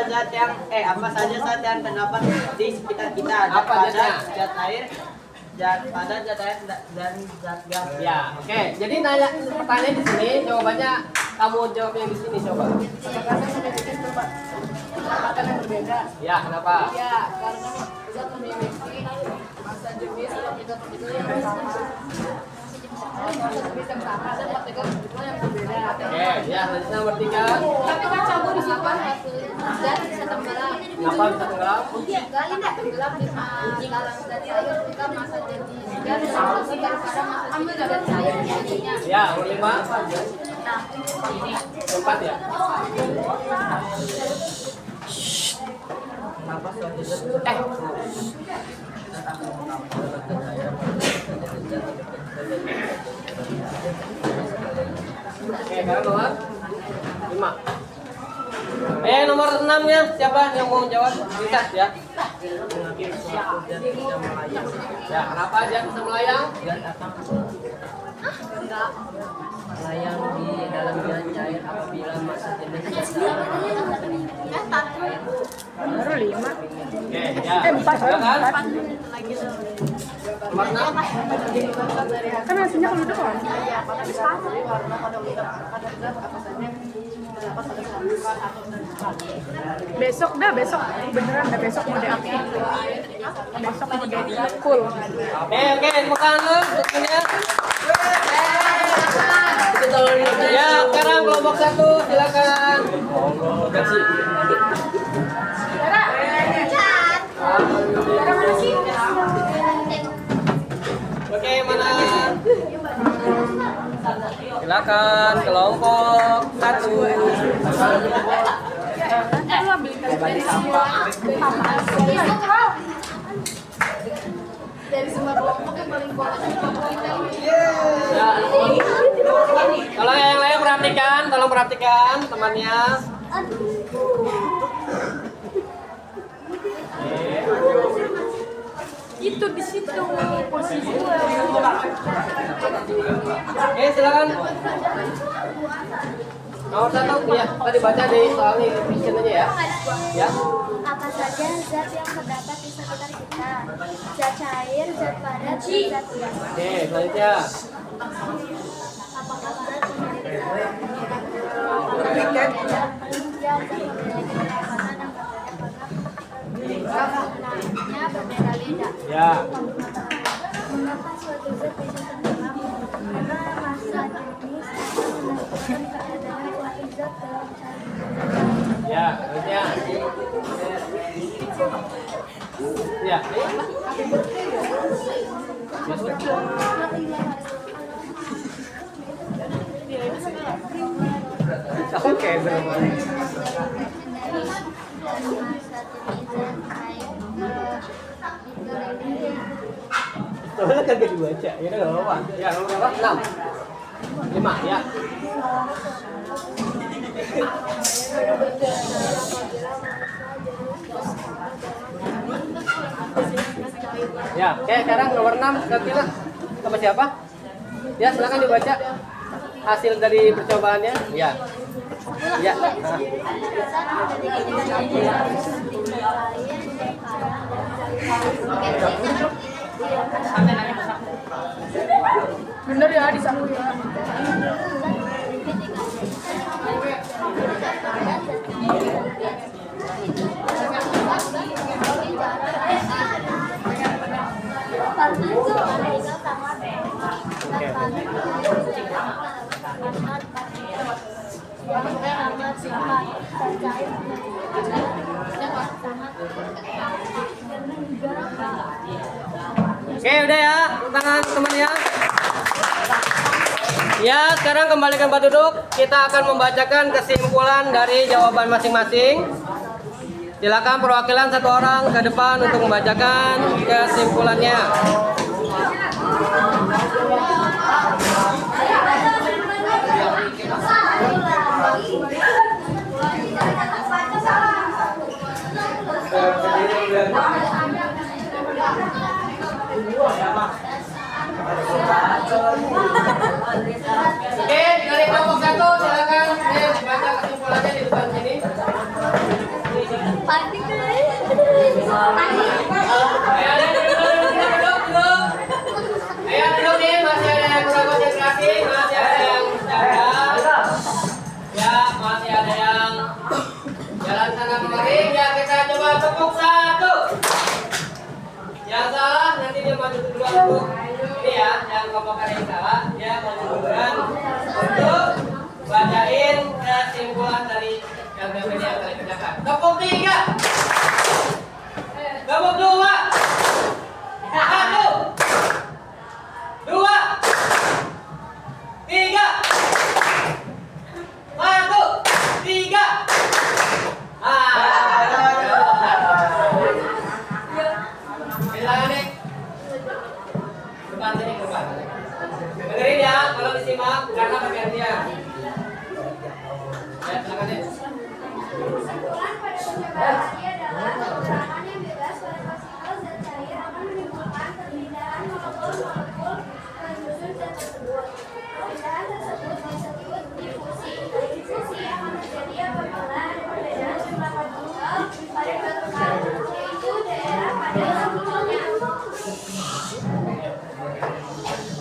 saja zat yang terdapat di sekitar kita? Zat Apa padat, zatnya? zat air, zat padat, zat air, dan zat gas. Ya, oke. Jadi nanya pertanyaan di sini, jawabannya kamu jawabnya di sini coba. Kerapatan yang berbeda. Ya, kenapa? Ya, karena zat memiliki massa jenis partikel-partikel yang sama. Massa jenis yang sama dan partikel-partikel yang berbeda. Oke, ya, selanjutnya nomor 3. Tapi kan campur disimpan zat bisa tenggelam. Kenapa bisa tenggelam? Tenggelam di dalam zat cair jika massa jenis zat lebih besar daripada massa jenis zat cair jadinya. Ya, nomor 5. 4 ya. Kenapa suatu zat bisa Oke, sekarang nomor 5. Nomor 6 ya, siapa yang mau jawab? Bisa ya. Ya, kenapa dia bisa melayang? Zat akan melayang di dalam zat cair apabila massa jenis zat Baru 5. Oke, ya. Silakan. Nomor 6. Kan hasilnya kalau itu kan? Besok beneran dah besok mau DAP. Besok mau DAP full. Oke, tepuk tangan dulu tentunya. Ya, sekarang kelompok 1 silakan. Kasih. Oke, mana? Silakan kelompok 1. Dari semua kelompok yang paling bawah Ya. Kalau yang lain perhatikan, tolong perhatikan temannya. Itu di situ posisi gue. Oke, silakan. Nomor 1 ya, tadi baca di soal ini fiction aja ya. Ya. Apa saja zat yang terdapat di sekitar kita? Zat cair, zat padat, dan zat gas. Oke, selanjutnya. Apakah zat memiliki zat memiliki kecepatan yang berbeda karena berbeda-beda? Ya. Mengapa suatu zat bisa tenggelam? Karena massa jenis akan menentukan keadaan suatu zat dalam cairan. Ya, selanjutnya. Ya. Oke, benar. Soalnya kagak dibaca, ya udah nggak apa-apa. Ya, nomor berapa? 6. 5, ya. Ya, oke, sekarang nomor 6 Kila. Sama siapa? Ya, silakan dibaca hasil dari percobaannya. Ya. Ya. Bener ya di saku ya. Oke, udah ya, tangan teman ya. Ya, sekarang kembali ke tempat duduk. Kita akan membacakan kesimpulan dari jawaban masing-masing. Silakan perwakilan satu orang ke depan untuk membacakan kesimpulannya. Oke, dari kelompok 1 silakan baca kesimpulannya di depan sini. Ayo duduk nih, masih ada yang kurang konsentrasi, masih ada yang bercanda. Ya, masih ada yang jalan sana kemari. Ya, kita coba tepuk 1. Yang salah nanti dia maju duluan untuk ini ya, yang kelompok yang salah dia maju duluan untuk bacain kesimpulan dari yang kalian kerjakan. Tepuk 3, tepuk 2, 1, 2, 3, 1, 3. Silakan nih. Depan sini, depan. Dengerin ya, kalau disimak karena pergantian. Ya, silakan nih.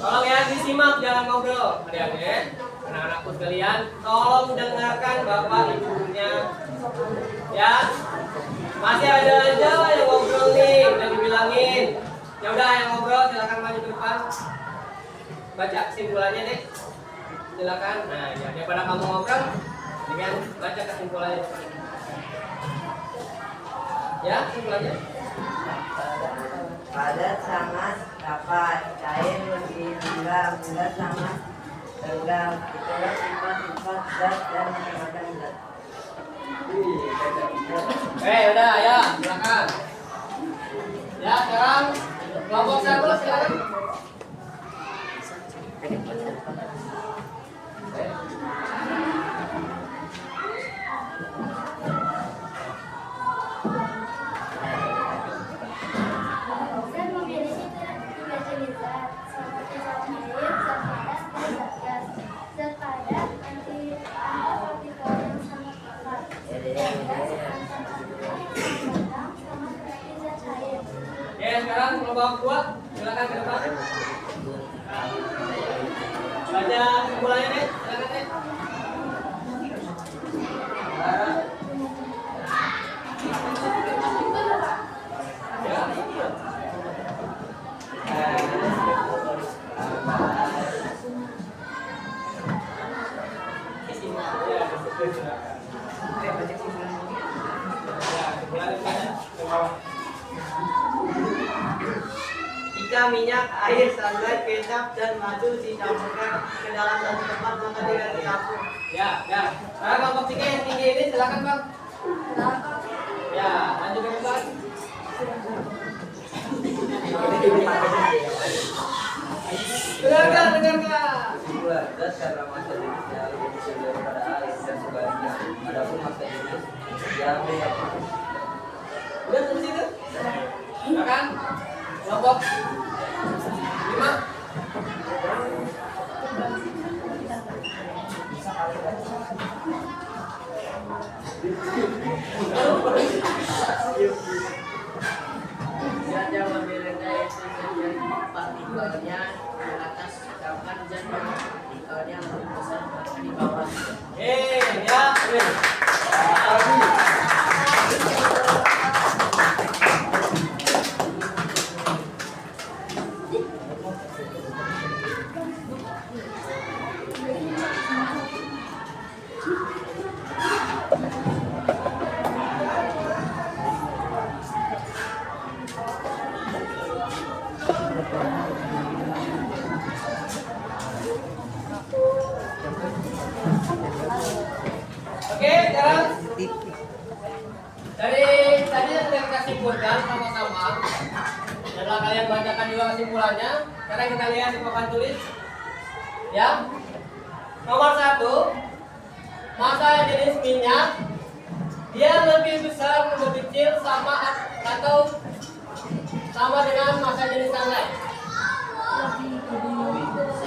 Tolong ya disimak, jangan ngobrol. Adik-adik, anak-anakku sekalian, tolong dengarkan bapak ibunya. Ya, masih ada aja yang ngobrol nih, udah dibilangin. Ya udah, yang ngobrol silakan maju ke depan. Baca kesimpulannya deh. Silakan. Nah, ya daripada kamu ngobrol, dengan baca kesimpulannya. Ya, kesimpulannya. Padat sangat dapat, cair lebih tenggelam, bulat sangat tenggelam. Itulah sifat-sifat zat dan macam-macam zat. Udah ya, silakan. Ya, sekarang kelompok 1 silakan. Zat memiliki kelompok 2, silakan ke depan. Baca kesimpulannya nih, silakan nih. Jika minyak, air, sunlight, kecap, dan madu dicampurkan ke dalam satu tempat maka tidak dicampur. Ya. Sekarang kelompok 3 yang tinggi ini silakan Bang. Ya, lanjut ke depan. Dengarkan. Kesimpulan, zat karena massa jenis yang lebih kecil daripada air dan sebaliknya. Adapun massa jenis yang beda. Udah sampai situ? Silakan. Kelompok 5. Zat yang lebih rendah yaitu zat yang partikelnya di atas, sedangkan zat yang partikelnya lebih besar di bawah. Oke, sekarang dari tadi yang sudah kita simpulkan sama-sama. Setelah kalian bacakan juga kesimpulannya, sekarang kita lihat di papan tulis. Ya. Nomor 1, massa jenis minyak dia lebih besar, lebih kecil, sama atau sama dengan massa jenis yang lain.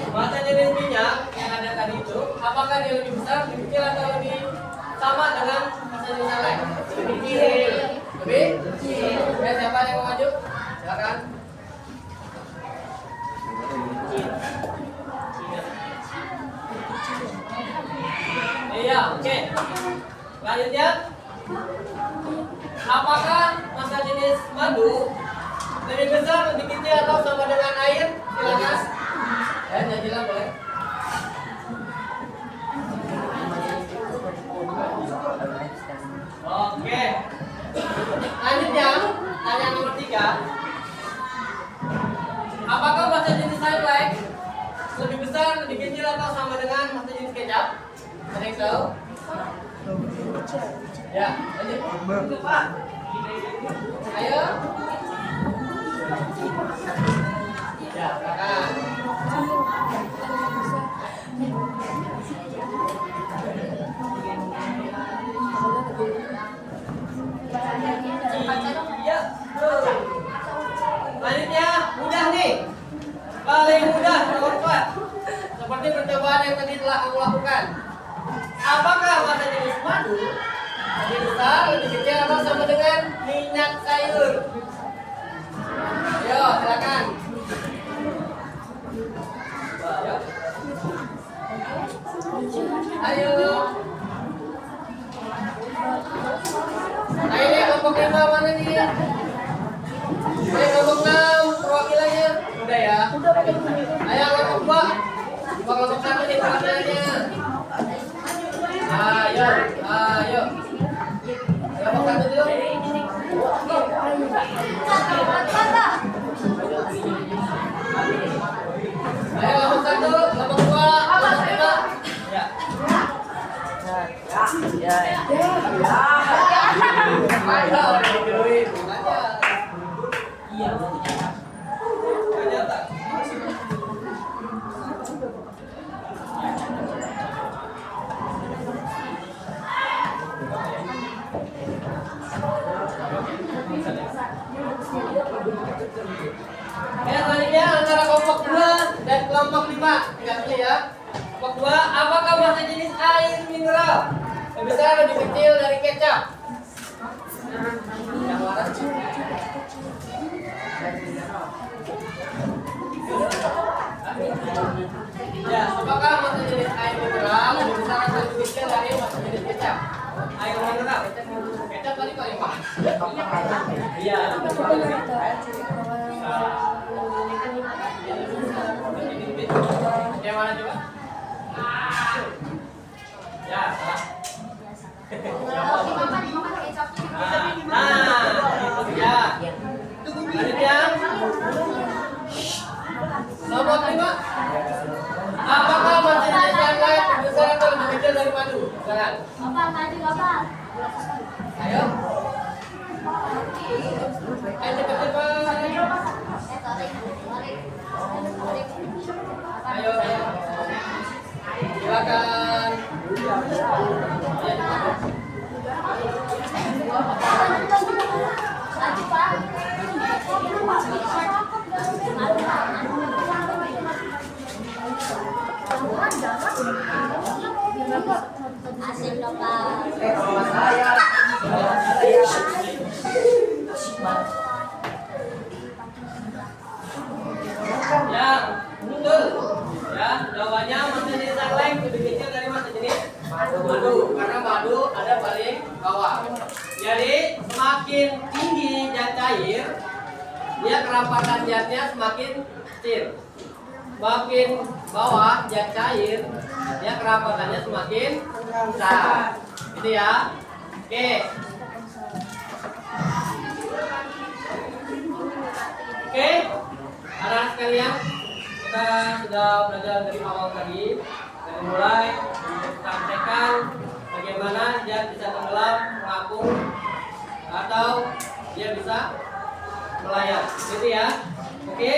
Massa jenis minyak yang ada tadi itu, apakah dia lebih besar, lebih kecil, atau lebih sama dengan massa jenis yang lain? Lebih kecil. Lebih kecil. Ya, siapa yang mau maju? Silakan. Iya, oke. Selanjutnya, apakah massa jenis madu lebih besar, lebih kecil, atau sama dengan air? Silakan. Ya, jadilah boleh. Oke. Lanjutnya, tanya nomor 3. Apakah massa jenis sunlight lebih besar, lebih kecil, atau sama dengan massa jenis kecap? Ada yang tahu? Ya, lanjut. Pak. Ayo. Ya, silakan. Iya, betul. Selanjutnya, mudah nih. Paling mudah nomor 4. Seperti percobaan yang tadi telah kamu lakukan. Apakah massa jenis madu lebih besar, lebih kecil, atau sama dengan minyak sayur? Ayo, silakan. Ayo. Ayo nih, kelompok 5 mana nih? Ayo kelompok 6 perwakilannya. Udah ya? Ayo kelompok 2. Kelompok 1 nih perwakilannya. Ayo. Kelompok 1 dulu. Ayo kelompok 1, kelompok 2, kelompok 5. Ya. Ya, selanjutnya antara kelompok 2 dan kelompok 5. Ingat dulu ya. Kelompok 2, apakah massa jenis air mineral lebih besar, lebih kecil dari kecap? Yang waras. Ya, apakah masa jenis air mineral lebih besar atau lebih kecil dari masa jenis kecap? Air mineral. Kecap tadi paling mahal. Iya. Yang mana coba? Ya, salah. Itu dia. Selanjutnya, nomor 5. Apakah masa jenis yang lain lebih besar atau lebih kecil dari madu? Silakan. Bapak, maju bapak. Ayo. Cepat-cepat. Ayo. Silakan. Maju pak. Asik dong pak. Ya, betul. Ya, jawabannya masa jenis yang lain lebih kecil dari masa jenis madu. Karena madu ada paling bawah. Jadi semakin tinggi zat cair, dia kerapatan zatnya semakin kecil. Semakin bawah zat cair, dia kerapatannya semakin besar. Gitu ya. Oke. Oke. Anak-anak sekalian, kita sudah belajar dari awal tadi, dari mulai sampaikan bagaimana dia bisa tenggelam, mengapung, atau dia bisa melayang, gitu ya. Oke.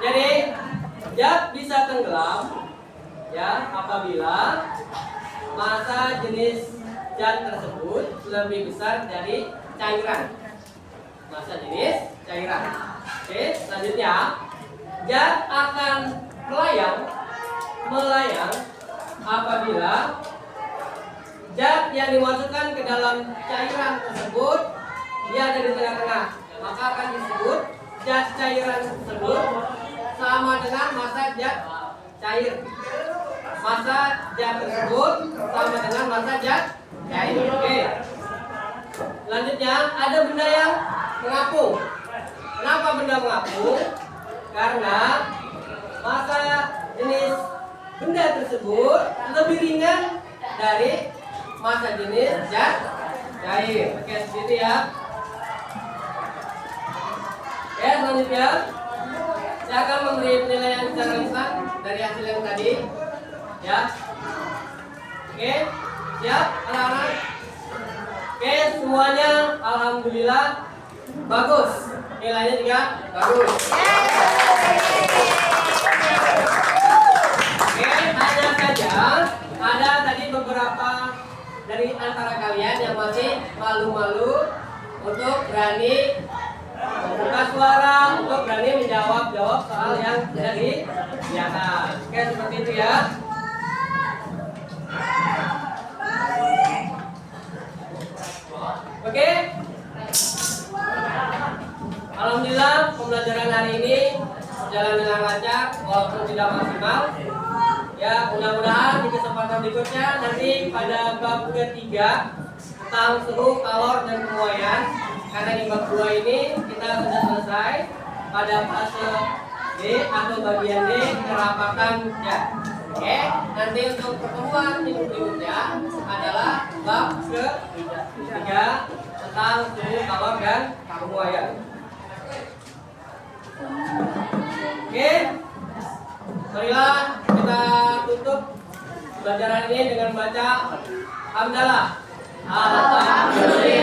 Jadi zat bisa tenggelam, ya, apabila massa jenis zat tersebut lebih besar dari cairan. Massa jenis cairan. Oke, selanjutnya zat akan melayang apabila zat yang dimasukkan ke dalam cairan tersebut dia ada di tengah-tengah, maka akan disebut zat cairan tersebut sama dengan massa zat cair. Massa zat tersebut sama dengan massa zat cair. Oke. Selanjutnya ada benda yang mengapung. Kenapa benda mengapung? Karena massa jenis benda tersebut lebih ringan dari massa jenis zat cair. Oke, seperti itu ya. Ya, selanjutnya saya akan memberi penilaian secara instan dari hasil yang tadi. Ya. Oke, siap anak-anak? Oke, semuanya alhamdulillah bagus. Nilainya juga bagus. Oke, hanya saja ada tadi beberapa dari antara kalian yang masih malu-malu untuk berani membuka suara, untuk berani menjawab soal yang tidak dibiasakan. Oke, seperti itu ya. Oke. Alhamdulillah pembelajaran hari ini berjalan dengan lancar walaupun tidak maksimal. Ya, mudah-mudahan di kesempatan berikutnya nanti pada bab ketiga tentang suhu, kalor dan pemuaian. Karena di bab 2 ini kita sudah selesai pada fase D atau bagian D kerapatan zat. Oke, nanti untuk pertemuan berikutnya adalah bab ketiga tentang suhu, kalor dan pemuaian. Oke, marilah kita tutup pelajaran ini dengan baca hamdalah. Alhamdulillah.